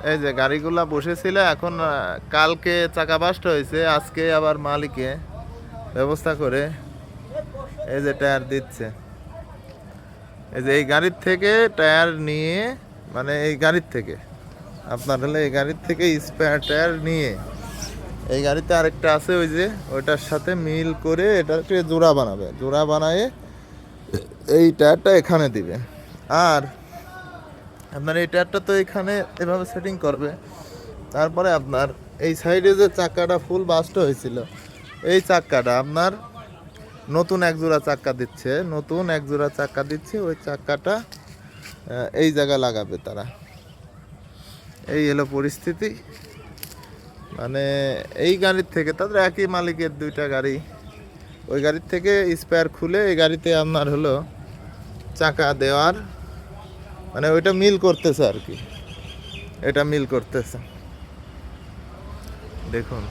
এই যে গাড়িগুলা বসেছিল এখন কালকে চাকা বাস্ট হয়েছে, আজকে আবার মালিকে ব্যবস্থা করে এই যে টায়ার দিচ্ছে। এই যে এই গাড়ির থেকে টায়ার নিয়ে, মানে এই গাড়ির থেকে আপনার হলে এই গাড়ির থেকে স্পেয়ার টায়ার নিয়ে এই গাড়িতে আরেকটা আছে, ওই যে ওইটার সাথে মিল করে এটাকে জোড়া বানাবে, জোড়া বানায় এই টায়ারটা এখানে দিবে। আর আপনার এই টায়ারটা তো এখানে এভাবে সেটিং করবে। তারপরে আপনার এই সাইডে যে চাকাটা ফুল বাস্ট হয়েছিল, এই চাক্কাটা আপনার নতুন এক জোড়া চাক্কা দিচ্ছে, নতুন এক জোড়া চাক্কা দিচ্ছে, ওই চাক্কাটা এই জায়গায় লাগাবে তারা। এই হলো পরিস্থিতি। মানে এই গাড়ির থেকে, তাদের একই মালিকের দুইটা গাড়ি, ওই গাড়ির থেকে স্পেয়ার খুলে এই গাড়িতে আপনার হলো চাকা দেওয়ার, মানে ওইটা মিল করতেছে আর কি, এটা মিল করতেছে দেখুন।